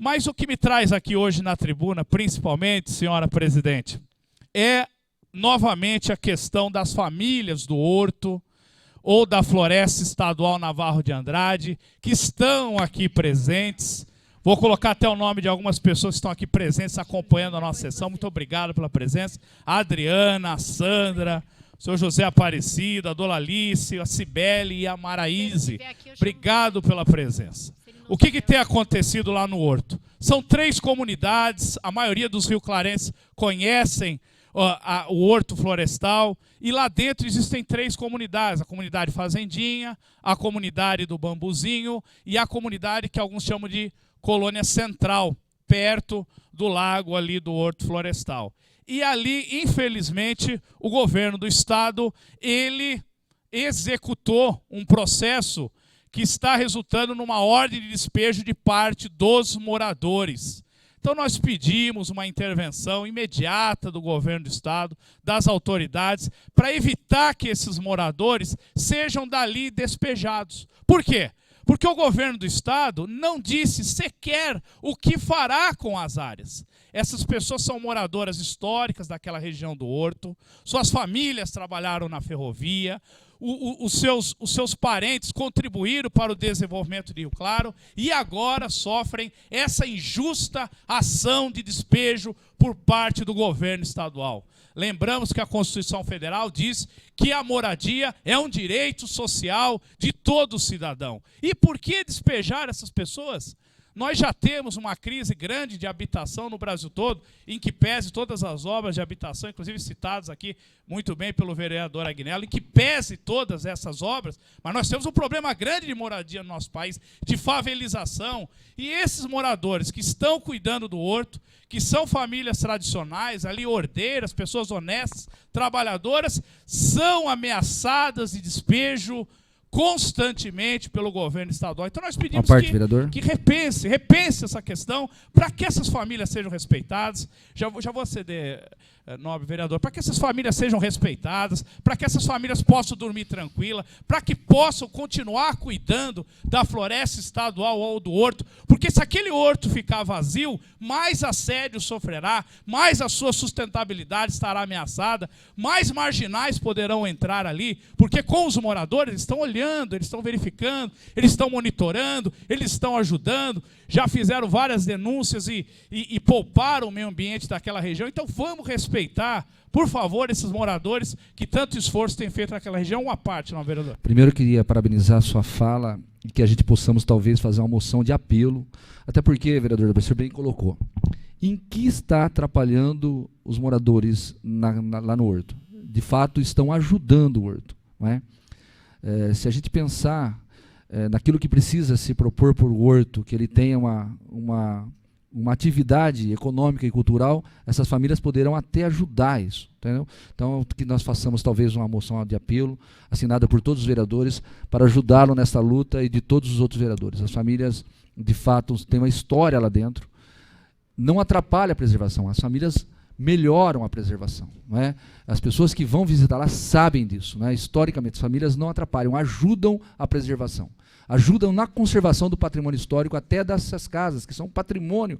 Mas o que me traz aqui hoje na tribuna, principalmente, senhora presidente, é novamente a questão das famílias do Horto ou da Floresta Estadual Navarro de Andrade, que estão aqui presentes. Vou colocar até o nome de algumas pessoas que estão aqui presentes, acompanhando a nossa sessão. Muito obrigado pela presença. A Adriana, a Sandra, o senhor José Aparecido, a Dona Alice, a Cibele e a Maraíse. Obrigado pela presença. O que tem acontecido lá no Horto? São 3 comunidades, a maioria dos rioclarenses conhecem o Horto Florestal, e lá dentro existem 3 comunidades: a comunidade Fazendinha, a comunidade do Bambuzinho e a comunidade que alguns chamam de Colônia Central, perto do lago ali do Horto Florestal. E ali, infelizmente, o governo do estado, ele executou um processo que está resultando numa ordem de despejo de parte dos moradores. Então nós pedimos uma intervenção imediata do governo do estado, das autoridades, para evitar que esses moradores sejam dali despejados. Por quê? Porque o governo do estado não disse sequer o que fará com as áreas. Essas pessoas são moradoras históricas daquela região do Horto, suas famílias trabalharam na ferrovia, os seus parentes contribuíram para o desenvolvimento de Rio Claro e agora sofrem essa injusta ação de despejo por parte do governo estadual. Lembramos que a Constituição Federal diz que a moradia é um direito social de todo cidadão. E por que despejar essas pessoas? Nós já temos uma crise grande de habitação no Brasil todo, em que pese todas as obras de habitação, inclusive citadas aqui muito bem pelo vereador Agnello, em que pese todas essas obras, mas nós temos um problema grande de moradia no nosso país, de favelização. E esses moradores que estão cuidando do Horto, que são famílias tradicionais, ali ordeiras, pessoas honestas, trabalhadoras, são ameaçadas de despejo constantemente pelo governo estadual. Então nós pedimos que repense essa questão para que essas famílias sejam respeitadas. Já vou ceder, nobre vereador, para que essas famílias sejam respeitadas, para que essas famílias possam dormir tranquila, para que possam continuar cuidando da floresta estadual ou do Horto, porque se aquele Horto ficar vazio, mais assédio sofrerá, mais a sua sustentabilidade estará ameaçada, mais marginais poderão entrar ali, porque com os moradores eles estão olhando, eles estão verificando, eles estão monitorando, eles estão ajudando, já fizeram várias denúncias e pouparam o meio ambiente daquela região. Então vamos respeitar, por favor, esses moradores que tanto esforço têm feito naquela região. Uma parte, não, vereador? Primeiro eu queria parabenizar a sua fala e que a gente possamos talvez fazer uma moção de apelo, até porque, vereador, você bem colocou, em que está atrapalhando os moradores lá no Horto? De fato, estão ajudando o Horto, não é? Se a gente pensar naquilo que precisa se propor por Horto, que ele tenha uma atividade econômica e cultural, essas famílias poderão até ajudar isso, entendeu? Então, que nós façamos talvez uma moção de apelo, assinada por todos os vereadores, para ajudá-lo nessa luta e de todos os outros vereadores. As famílias, de fato, têm uma história lá dentro, não atrapalha a preservação, as famílias melhoram a preservação, não é? As pessoas que vão visitar lá sabem disso, não é? Historicamente, as famílias não atrapalham, ajudam a preservação, ajudam na conservação do patrimônio histórico até dessas casas, que são patrimônio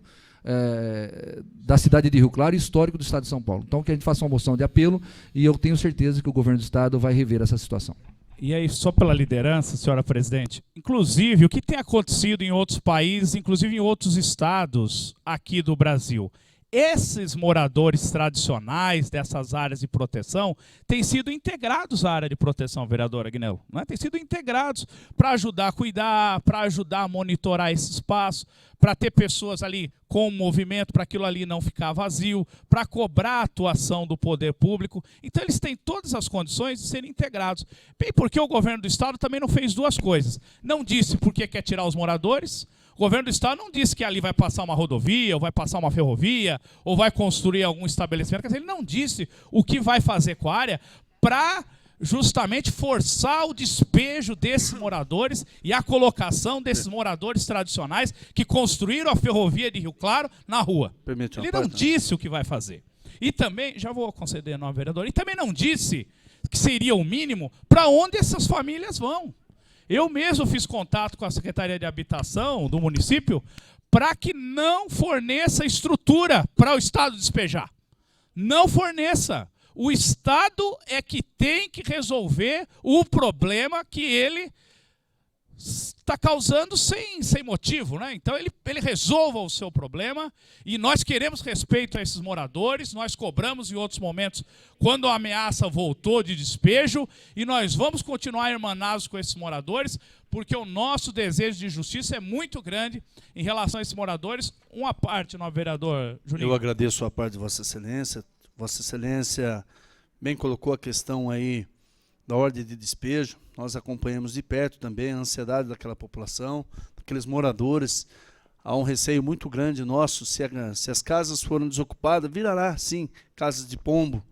da cidade de Rio Claro e histórico do estado de São Paulo. Então, que a gente faça uma moção de apelo e eu tenho certeza que o governo do estado vai rever essa situação. E aí, só pela liderança, senhora presidente, inclusive, o que tem acontecido em outros países, inclusive em outros estados aqui do Brasil, esses moradores tradicionais dessas áreas de proteção têm sido integrados à área de proteção, vereador Agnello, não é? Têm sido integrados para ajudar a cuidar, para ajudar a monitorar esse espaço, para ter pessoas ali com movimento, para aquilo ali não ficar vazio, para cobrar a atuação do poder público. Então eles têm todas as condições de serem integrados. Bem, porque o governo do estado também não fez duas coisas. Não disse por que quer tirar os moradores. O governo do estado não disse que ali vai passar uma rodovia, ou vai passar uma ferrovia, ou vai construir algum estabelecimento. Quer dizer, ele não disse o que vai fazer com a área para justamente forçar o despejo desses moradores e a colocação desses moradores tradicionais que construíram a ferrovia de Rio Claro na rua. Ele não disse o que vai fazer. E também, já vou conceder, não, vereador, e também não disse que seria o mínimo para onde essas famílias vão. Eu mesmo fiz contato com a Secretaria de Habitação do município para que não forneça estrutura para o Estado despejar. Não forneça. O Estado é que tem que resolver o problema que ele está causando sem motivo, né? Então ele resolva o seu problema, e nós queremos respeito a esses moradores. Nós cobramos em outros momentos quando a ameaça voltou de despejo, e nós vamos continuar irmanados com esses moradores, porque o nosso desejo de justiça é muito grande em relação a esses moradores. Uma parte, nosso vereador Juninho. Eu agradeço a parte de Vossa Excelência. Vossa Excelência bem colocou a questão aí da ordem de despejo. Nós acompanhamos de perto também a ansiedade daquela população, daqueles moradores. Há um receio muito grande nosso, se as casas foram desocupadas, virará, sim, casas de pombo.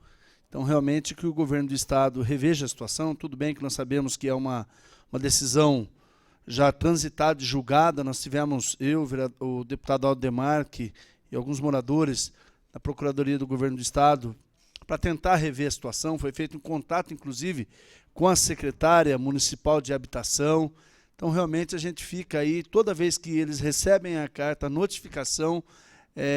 Então, realmente, que o governo do Estado reveja a situação. Tudo bem que nós sabemos que é uma decisão já transitada e julgada. Nós tivemos, o deputado Aldemar e alguns moradores da Procuradoria do Governo do Estado para tentar rever a situação. Foi feito um contato, inclusive, com a secretária municipal de habitação. Então, realmente, a gente fica aí, toda vez que eles recebem a carta, a notificação,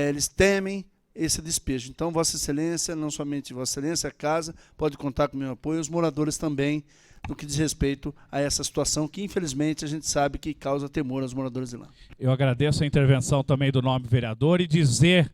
eles temem esse despejo. Então, Vossa Excelência, não somente Vossa Excelência, a casa, pode contar com o meu apoio, os moradores também, no que diz respeito a essa situação, que, infelizmente, a gente sabe que causa temor aos moradores de lá. Eu agradeço a intervenção também do nobre vereador, e dizer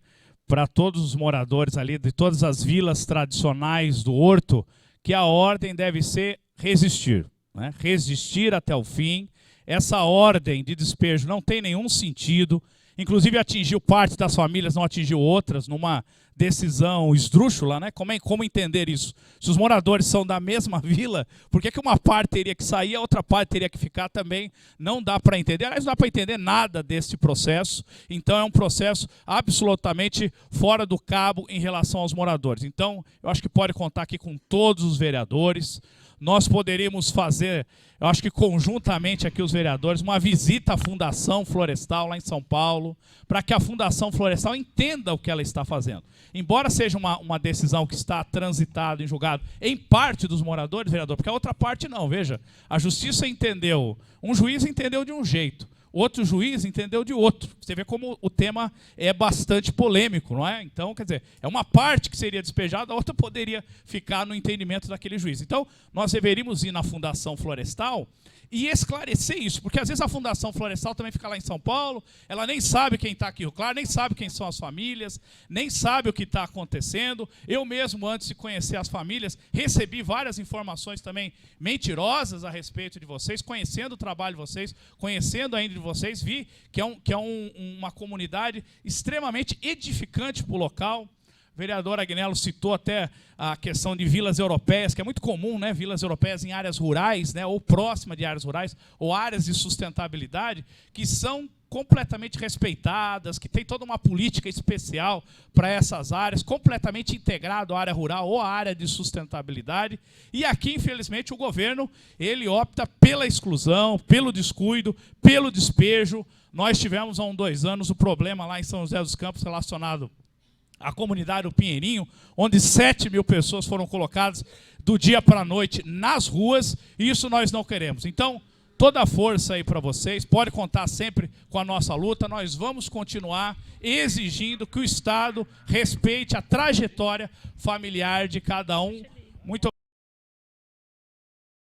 para todos os moradores ali de todas as vilas tradicionais do Horto que a ordem deve ser resistir, né? Resistir até o fim. Essa ordem de despejo não tem nenhum sentido, inclusive atingiu parte das famílias, não atingiu outras, numa decisão esdrúxula, né? Como entender isso? Se os moradores são da mesma vila, por que uma parte teria que sair e a outra parte teria que ficar também? Não dá para entender. Aliás, não dá para entender nada desse processo. Então é um processo absolutamente fora do cabo em relação aos moradores. Então, eu acho que pode contar aqui com todos os vereadores. Nós poderíamos fazer, eu acho que conjuntamente aqui os vereadores, uma visita à Fundação Florestal lá em São Paulo, para que a Fundação Florestal entenda o que ela está fazendo. Embora seja uma decisão que está transitada em julgado em parte dos moradores, vereador, porque a outra parte não, veja, a justiça entendeu, um juiz entendeu de um jeito, outro juiz entendeu de outro. Você vê como o tema é bastante polêmico, não é? Então, quer dizer, é uma parte que seria despejada, a outra poderia ficar no entendimento daquele juiz. Então, nós deveríamos ir na Fundação Florestal e esclarecer isso, porque às vezes a Fundação Florestal também fica lá em São Paulo, ela nem sabe quem está aqui em Rio Claro, nem sabe quem são as famílias, nem sabe o que está acontecendo. Eu mesmo, antes de conhecer as famílias, recebi várias informações também mentirosas a respeito de vocês, conhecendo o trabalho de vocês, conhecendo ainda de vocês, vi que é uma comunidade extremamente edificante para o local. O vereador Agnello citou até a questão de vilas europeias, que é muito comum, né? Vilas europeias em áreas rurais, né? Ou próximas de áreas rurais, ou áreas de sustentabilidade, que são completamente respeitadas, que tem toda uma política especial para essas áreas, completamente integrado à área rural ou à área de sustentabilidade. E aqui, infelizmente, o governo ele opta pela exclusão, pelo descuido, pelo despejo. Nós tivemos há 2 anos o problema lá em São José dos Campos relacionado à comunidade do Pinheirinho, onde 7.000 pessoas foram colocadas do dia para a noite nas ruas, e isso nós não queremos. Então, toda a força aí para vocês, pode contar sempre com a nossa luta. Nós vamos continuar exigindo que o Estado respeite a trajetória familiar de cada um